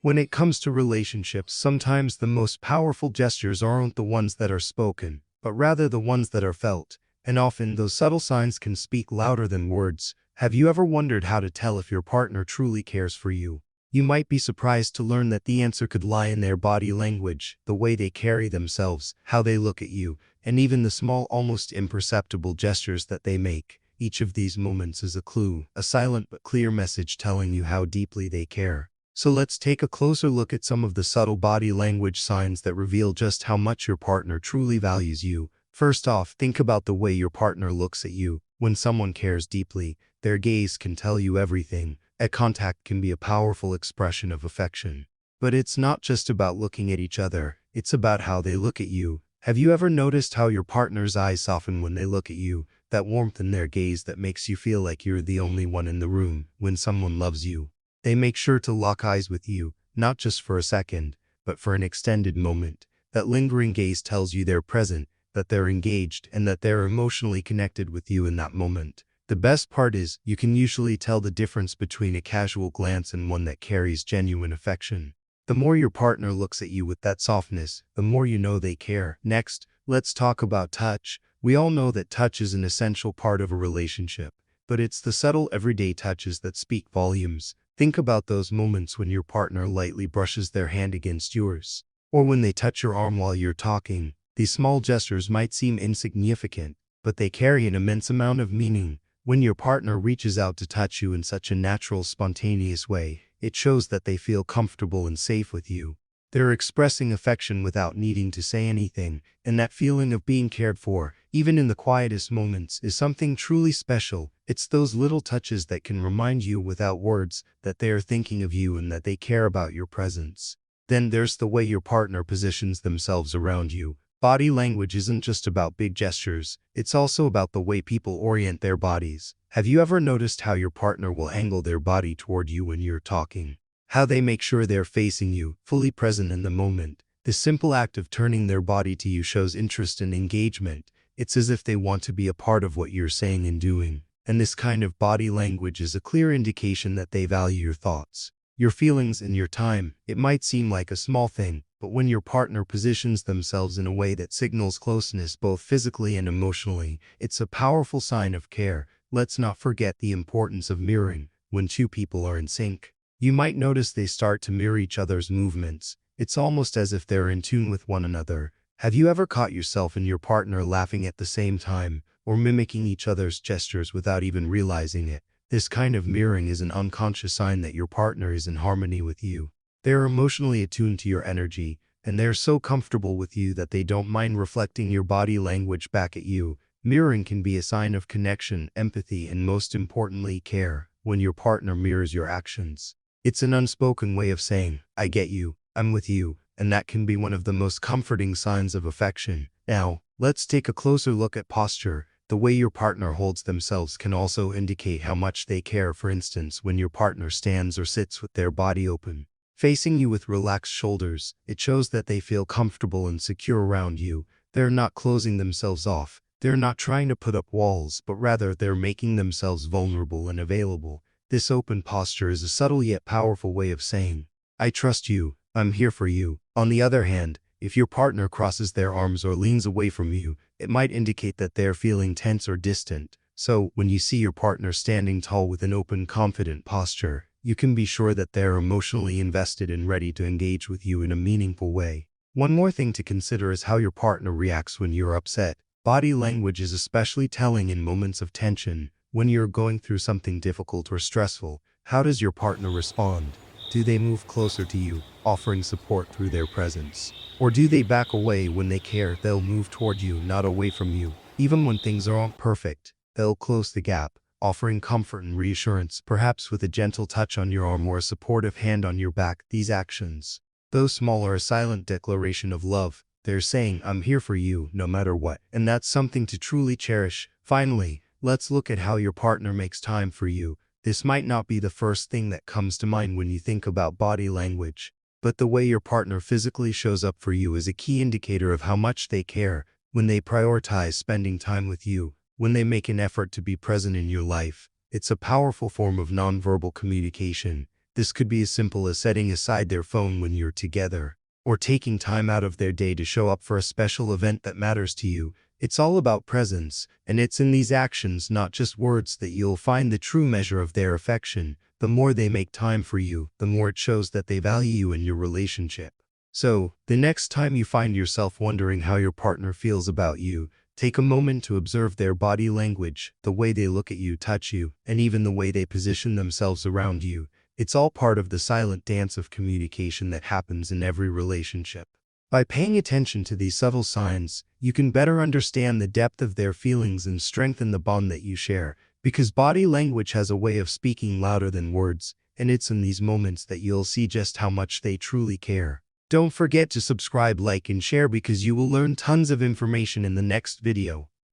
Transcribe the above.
When it comes to relationships, sometimes the most powerful gestures aren't the ones that are spoken, but rather the ones that are felt. And often those subtle signs can speak louder than words. Have you ever wondered how to tell if your partner truly cares for you? You might be surprised to learn that the answer could lie in their body language, the way they carry themselves, how they look at you, and even the small, almost imperceptible gestures that they make. Each of these moments is a clue, a silent but clear message telling you how deeply they care. So let's take a closer look at some of the subtle body language signs that reveal just how much your partner truly values you. First off, think about the way your partner looks at you. When someone cares deeply, their gaze can tell you everything. Eye contact can be a powerful expression of affection. But it's not just about looking at each other, it's about how they look at you. Have you ever noticed how your partner's eyes soften when they look at you? That warmth in their gaze that makes you feel like you're the only one in the room. When someone loves you, they make sure to lock eyes with you, not just for a second, but for an extended moment. That lingering gaze tells you they're present, that they're engaged, and that they're emotionally connected with you in that moment. The best part is, you can usually tell the difference between a casual glance and one that carries genuine affection. The more your partner looks at you with that softness, the more you know they care. Next, let's talk about touch. We all know that touch is an essential part of a relationship, but it's the subtle everyday touches that speak volumes. Think about those moments when your partner lightly brushes their hand against yours, or when they touch your arm while you're talking. These small gestures might seem insignificant, but they carry an immense amount of meaning. When your partner reaches out to touch you in such a natural, spontaneous way, it shows that they feel comfortable and safe with you. They're expressing affection without needing to say anything, and that feeling of being cared for, even in the quietest moments, is something truly special. It's those little touches that can remind you without words that they are thinking of you and that they care about your presence. Then there's the way your partner positions themselves around you. Body language isn't just about big gestures, it's also about the way people orient their bodies. Have you ever noticed how your partner will angle their body toward you when you're talking? How they make sure they're facing you, fully present in the moment. The simple act of turning their body to you shows interest and engagement. It's as if they want to be a part of what you're saying and doing. And this kind of body language is a clear indication that they value your thoughts, your feelings, and your time. It might seem like a small thing, but when your partner positions themselves in a way that signals closeness both physically and emotionally, it's a powerful sign of care. Let's not forget the importance of mirroring. When two people are in sync, you might notice they start to mirror each other's movements. It's almost as if they're in tune with one another. Have you ever caught yourself and your partner laughing at the same time, or mimicking each other's gestures without even realizing it? This kind of mirroring is an unconscious sign that your partner is in harmony with you. They're emotionally attuned to your energy, and they're so comfortable with you that they don't mind reflecting your body language back at you. Mirroring can be a sign of connection, empathy, and most importantly, care. When your partner mirrors your actions, it's an unspoken way of saying, I get you, I'm with you, and that can be one of the most comforting signs of affection. Now, let's take a closer look at posture. The way your partner holds themselves can also indicate how much they care. For instance, when your partner stands or sits with their body open, facing you with relaxed shoulders, it shows that they feel comfortable and secure around you. They're not closing themselves off. They're not trying to put up walls, but rather they're making themselves vulnerable and available. This open posture is a subtle yet powerful way of saying, I trust you, I'm here for you. On the other hand, if your partner crosses their arms or leans away from you, it might indicate that they're feeling tense or distant. So, when you see your partner standing tall with an open, confident posture, you can be sure that they're emotionally invested and ready to engage with you in a meaningful way. One more thing to consider is how your partner reacts when you're upset. Body language is especially telling in moments of tension. When you're going through something difficult or stressful, how does your partner respond? Do they move closer to you, offering support through their presence? Or do they back away? When they care, they'll move toward you, not away from you. Even when things aren't perfect, they'll close the gap, offering comfort and reassurance, perhaps with a gentle touch on your arm or a supportive hand on your back. These actions, though small, are a silent declaration of love. They're saying, I'm here for you, no matter what. And that's something to truly cherish. Finally, let's look at how your partner makes time for you. This might not be the first thing that comes to mind when you think about body language, but the way your partner physically shows up for you is a key indicator of how much they care. When they prioritize spending time with you, when they make an effort to be present in your life, it's a powerful form of nonverbal communication. This could be as simple as setting aside their phone when you're together, or taking time out of their day to show up for a special event that matters to you. It's all about presence, and it's in these actions, not just words, that you'll find the true measure of their affection. The more they make time for you, the more it shows that they value you and your relationship. So, the next time you find yourself wondering how your partner feels about you, take a moment to observe their body language, the way they look at you, touch you, and even the way they position themselves around you. It's all part of the silent dance of communication that happens in every relationship. By paying attention to these subtle signs, you can better understand the depth of their feelings and strengthen the bond that you share, because body language has a way of speaking louder than words, and it's in these moments that you'll see just how much they truly care. Don't forget to subscribe, like, and share, because you will learn tons of information in the next video.